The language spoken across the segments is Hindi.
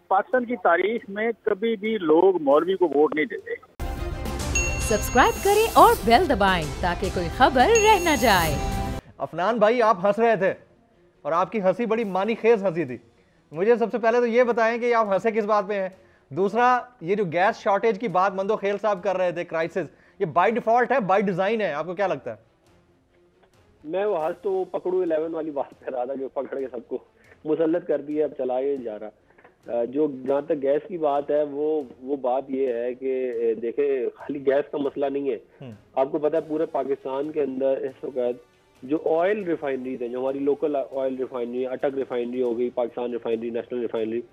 पाकिस्तान की तारीख में कभी भी लोग मौलवी को वोट नहीं देते। सब्सक्राइब करें और बेल दबाएं ताकि कोई खबर रह न जाए। अफनान भाई, आप हंस रहे थे और आपकी हंसी बड़ी मानी खेज हंसी थी। मुझे सबसे पहले तो ये बताएं कि आप हंसे किस बात पे हैं। दूसरा, ये जो गैस शॉर्टेज की बात मंदो खेल साहब कर रहे थे, क्राइसिस, ये बाय डिफॉल्ट है, बाय डिजाइन है? आपको क्या लगता है? मैं वो हंस तो वो पकड़ू 11 वाली बात कर रहा था कि पकड़ के सबको मुसल्लत कर दिया, अब चलाया जा रहा। जो जहाँ तक गैस की बात है, वो बात ये है कि देखे खाली गैस का मसला नहीं है। आपको पता है पूरे पाकिस्तान के अंदर इस वक्त जो ऑयल रिफाइनरीज है, जो हमारी लोकल ऑयल रिफाइनरी, अटक रिफाइनरी हो गई, पाकिस्तान रिफाइनरी, नेशनल रिफाइनरी,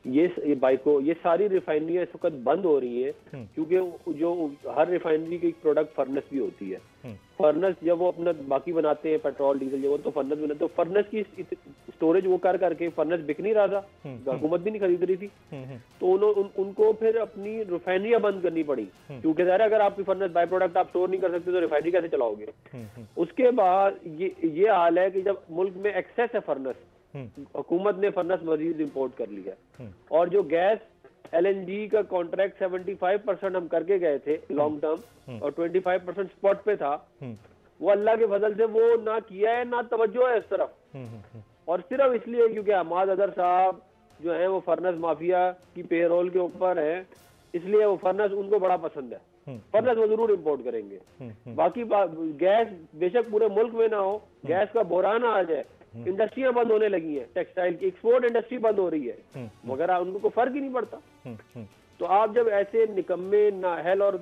ये बाइको, ये सारी रिफाइनरियां इस वक्त बंद हो रही है क्योंकि जो हर रिफाइनरी की एक फर्नेस भी होती है। फर्नेस जब वो अपना बाकी बनाते हैं पेट्रोल डीजल, जब वो तो फर्नेस बनाते, तो फर्नेस की स्टोरेज वो कर करके फर्नेस बिक नहीं रहा था, हुकूमत भी नहीं खरीद रही थी, तो उनको फिर अपनी रिफाइनरियां बंद करनी पड़ी क्योंकि ज़ाहिर अगर आपकी फर्नेस बाय प्रोडक्ट आप स्टोर नहीं कर सकते तो रिफाइनरी कैसे चलाओगे। उसके बाद ये हाल है कि जब मुल्क में एक्सेस है फर्नेस, हुकूमत ने फर्नेस मजीद इंपोर्ट कर लिया और जो गैस LNG का कॉन्ट्रैक्ट 75% हम करके गए थे लॉन्ग टर्म और 25% स्पॉट पे था, वो अल्लाह के फजल से वो ना किया है ना तवज्जो है इस तरफ। और सिर्फ इसलिए क्योंकि हमाद अदर साहब जो है वो फर्नेस माफिया की पेरोल के ऊपर है, इसलिए वो फर्नेस उनको बड़ा पसंद है, फर्नेस वो जरूर इम्पोर्ट करेंगे। बाकी गैस बेशक पूरे मुल्क में ना हो, गैस का बहरान आ जाए, इंडस्ट्रियां बंद होने लगी हैं, टेक्सटाइल की एक्सपोर्ट इंडस्ट्री बंद हो रही है, मगर उनको कोई फर्क ही नहीं पड़ता। तो आप जब ऐसे निकम्मे, नाअहल और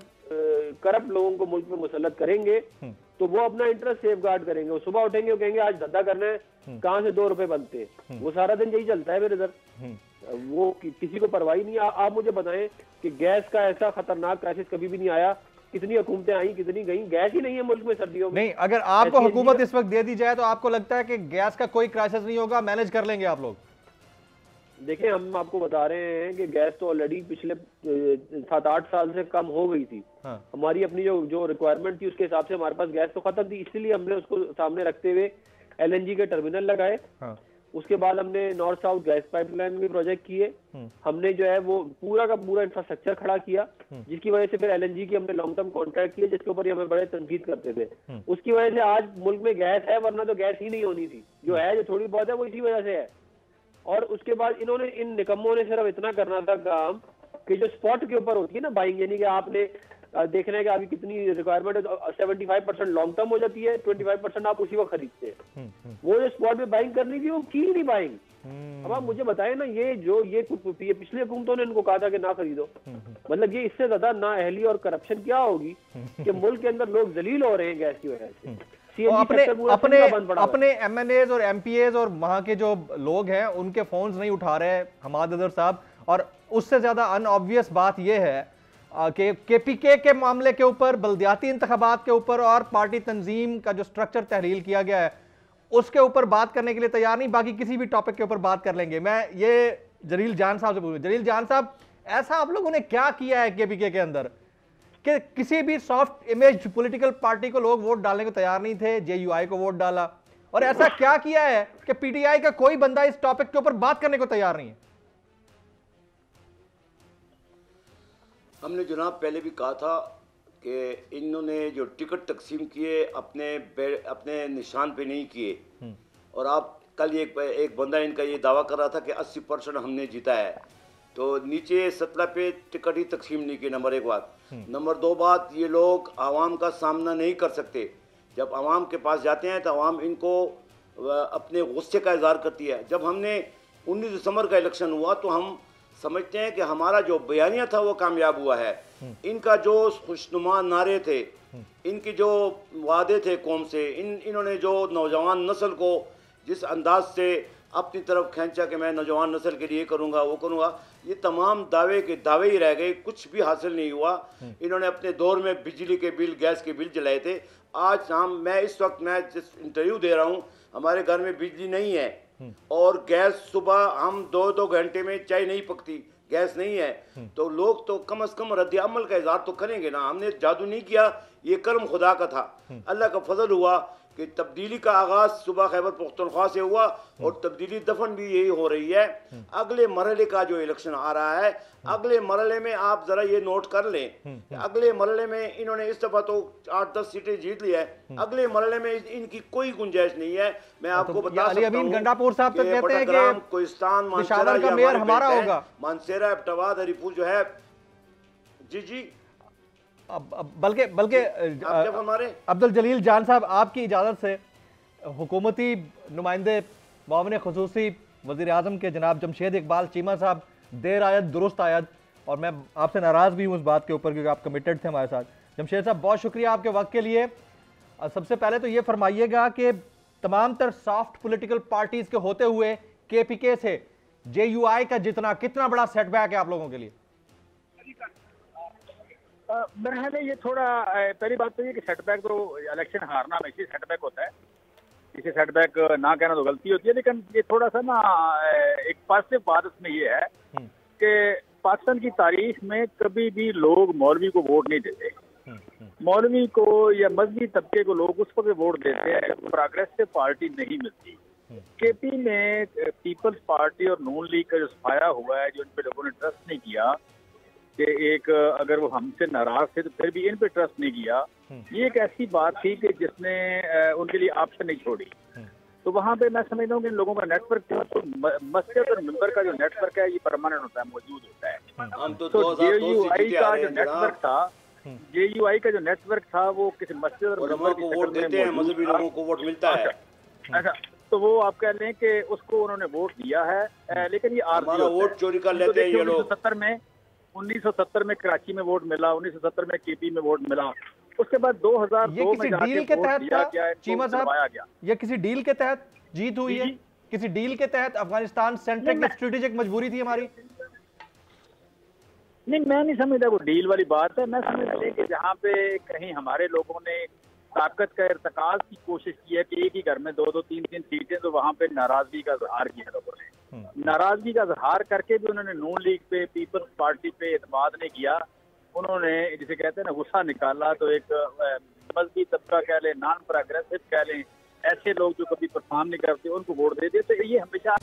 करप्ट लोगों को मुल्क में मुसल्लत करेंगे तो वो अपना इंटरेस्ट सेफ गार्ड करेंगे। वो सुबह उठेंगे, वो कहेंगे आज धंधा करना है, कहाँ से 2 रुपए बनते हैं, वो सारा दिन यही चलता है मेरे इधर, वो किसी को परवाही नहीं। आप मुझे बताएं कि गैस का ऐसा खतरनाक क्राइसिस कभी भी नहीं आया, कितनी हुकूमतें आई, कितनी गई, गैस ही नहीं है मुल्क में सर्दियों में। नहीं, अगर आपको हुकूमत इस वक्त दे दी जाए तो आपको लगता है कि गैस का कोई क्राइसिस नहीं होगा, मैनेज कर लेंगे आप लोग? देखें, हम आपको बता रहे हैं कि गैस तो ऑलरेडी पिछले 7-8 साल से कम हो गई थी। हमारी अपनी जो रिक्वायरमेंट थी उसके हिसाब से हमारे पास गैस तो खत्म थी, इसीलिए हमने उसको सामने रखते हुए LNG के टर्मिनल लगाए। उसके बाद हमने नॉर्थ साउथ गैस पाइपलाइन के प्रोजेक्ट किए, हमने जो है वो पूरा का पूरा इंफ्रास्ट्रक्चर खड़ा किया, जिसकी वजह से फिर LNG की हमने लॉन्ग टर्म कॉन्ट्रैक्ट किए, जिसके ऊपर हमें बड़े तनकीद करते थे। उसकी वजह से आज मुल्क में गैस है, वरना तो गैस ही नहीं होनी थी। जो है, जो थोड़ी बहुत है, वो इसी वजह से है। और उसके बाद इन्होंने, इन निकम्मों ने सिर्फ इतना करना था काम कि जो स्पॉट के ऊपर होती है ना बाइंग, यानी कि आपने देखना है कि आपकी कितनी रिक्वायरमेंट है, 75% लॉन्ग टर्म हो जाती है, 25% आप उसी वक्त खरीदते हैं। वो जो स्पॉट में बाइंग करनी थी वो की नहीं बाइंग। अब आप मुझे बताएं ना, ये पिछले हुकूमतों ने इनको कहा था कि ना खरीदो, मतलब ये इससे ज्यादा नाअहली और करप्शन क्या होगी कि मुल्क के अंदर लोग जलील हो रहे हैं गैस की वजह से। अपने MNAs और MPAs और वहां के जो लोग हैं उनके फोन्स नहीं उठा रहे हमाद अदर साहब। और उससे ज्यादा अनऑब्वियस बात यह है कि KPK के मामले के ऊपर, बल्दियाती इंतखाबात के ऊपर और पार्टी तंजीम का जो स्ट्रक्चर तहलील किया गया है उसके ऊपर बात करने के लिए तैयार नहीं, बाकी किसी भी टॉपिक के ऊपर बात कर लेंगे। मैं ये जलील जान साहब से पूछूं, जलील जान साहब, ऐसा आप लोगों ने क्या किया है KPK के अंदर कि किसी भी सॉफ्ट इमेज पॉलिटिकल पार्टी को लोग वोट डालने को तैयार नहीं थे, JUI को वोट डाला, और ऐसा क्या किया है कि PTI का कोई बंदा इस टॉपिक के ऊपर बात करने को तैयार नहीं है? हमने जनाब पहले भी कहा था कि इन्होंने जो टिकट तकसीम किए अपने निशान पे नहीं किए। और आप कल एक बंदा इनका ये दावा कर रहा था कि 80% हमने जीता है, तो नीचे सतह पे टिकट ही तकसीम नहीं किए, नंबर 1 बात। नंबर 2 बात, ये लोग आवाम का सामना नहीं कर सकते। जब आवाम के पास जाते हैं तो आवाम इनको अपने गुस्से का इजहार करती है। जब हमने 19 दिसंबर का इलेक्शन हुआ तो हम समझते हैं कि हमारा जो बयानिया था वो कामयाब हुआ है। इनका जो खुशनुमा नारे थे, इनके जो वादे थे कौम से, इन्होंने जो नौजवान नस्ल को जिस अंदाज से अपनी तरफ खींचा कि मैं नौजवान नस्ल के लिए करूँगा वो करूँगा, ये तमाम दावे के दावे ही रह गए, कुछ भी हासिल नहीं हुआ। इन्होंने अपने दौर में बिजली के बिल, गैस के बिल जलाए थे। आज मैं इस वक्त मैं जिस इंटरव्यू दे रहा हूँ, हमारे घर में बिजली नहीं है और गैस सुबह हम 2-2 घंटे में चाय नहीं पकती, गैस नहीं है, तो लोग तो कम से कम रद्द अमल का इजहार तो करेंगे ना। हमने जादू नहीं किया, ये कर्म खुदा का था। अल्लाह का फजल हुआ कि तब्दीली का आगाज सुबह खैबर पख्तूनख्वा से हुआ और तब्दीली दफन भी यही हो रही है। अगले मरहले का जो इलेक्शन आ रहा है, अगले मरहले में आप जरा ये नोट कर लें, अगले मरहले में इन्होंने इस दफा तो 8-10 सीटें जीत ली है, अगले मरहले में इनकी कोई गुंजाइश नहीं है। मैं आपको बता सकता हूं गंडापुर साहब तो कहते हैं कि कोहिस्तान पेशावर का मेयर हमारा होगा, मानसेरा इब्टाबाद हरीपुर जो है जी बल्कि हमारे अब्दुल जलील जान साहब, आपकी इजाज़त से हुकूमती नुमाइंदे मुआविन ख़ुसूसी वज़ीर आज़म के जनाब जमशेद इकबाल चीमा साहब देर आयत दुरुस्त आयत, और मैं आपसे नाराज़ भी हूँ उस बात के ऊपर क्योंकि आप कमिटेड थे हमारे साथ। जमशेद साहब बहुत शुक्रिया आपके वक्त के लिए। सबसे पहले तो ये फरमाइएगा कि तमाम तर सॉफ्ट पॉलिटिकल पार्टीज़ के होते हुए KPK से JUI का जितना कितना बड़ा सेटबैक है आप लोगों के लिए? मेरे ख्याल ये थोड़ा, पहली बात तो ये कि सेटबैक तो इलेक्शन हारना हमेशा सेटबैक होता है, इसे सेटबैक ना कहना तो गलती होती है, लेकिन ये थोड़ा सा ना एक पॉजिटिव बात उसमें ये है कि पाकिस्तान की तारीख में कभी भी लोग मौलवी को वोट नहीं देते। मौलवी को या मजहबी तबके को लोग उस वक्त वोट देते हैं प्रोग्रेसिव पार्टी नहीं मिलती। KP में पीपल्स पार्टी और नून लीग का जो सफाया हुआ है, जो इन पे लोगों ने ट्रस्ट नहीं किया कि एक अगर वो हमसे नाराज थे तो फिर भी इन पे ट्रस्ट नहीं किया, ये एक ऐसी बात थी कि जिसने उनके लिए ऑप्शन नहीं छोड़ी। तो वहाँ पे मैं समझता हूँ कि इन लोगों का नेटवर्क जो तो मस्जिद और मिंबर का जो नेटवर्क है ये परमानेंट होता है, मौजूद होता है। तो JUI का जो नेटवर्क था, JUI का जो नेटवर्क था वो किसी मस्जिद और मिंबर की वोट देते हैं, मजहबी लोगों को वोट मिलता है। अच्छा, तो वो आप कह लें कि उसको उन्होंने वोट दिया है, लेकिन ये हमारा वोट चोरी कर लेते हैं ये लोग। 1970 में कराची में वोट मिला, 1970 में KP में वोट मिला, उसके बाद 2002 में जाके डील के तहत दिया गया, चीमा साहब, ये किसी डील के तहत जीत हुई है? किसी डील के तहत अफगानिस्तान सेंट्रिक स्ट्रेटेजिक मजबूरी थी हमारी? नहीं, मैं नहीं समझता वो डील वाली बात है। मैं समझता हूँ कि जहाँ पे कहीं हमारे लोगों ने ताकत का इर्तकाज की कोशिश की है कि एक ही घर में 2-2, 3-3 सीटें, तो वहाँ पे नाराजगी का इजहार किया लोगों ने। नाराजगी का इजहार करके भी उन्होंने नून लीग पे, पीपल्स पार्टी पे एतमाद नहीं किया। उन्होंने जिसे कहते हैं ना गुस्सा निकाला, तो एक मजहबी तबका कह लें, नॉन प्रोग्रेसिव कह लें, ऐसे लोग जो कभी परफॉर्म नहीं करते उनको वोट दे देते। ये हमेशा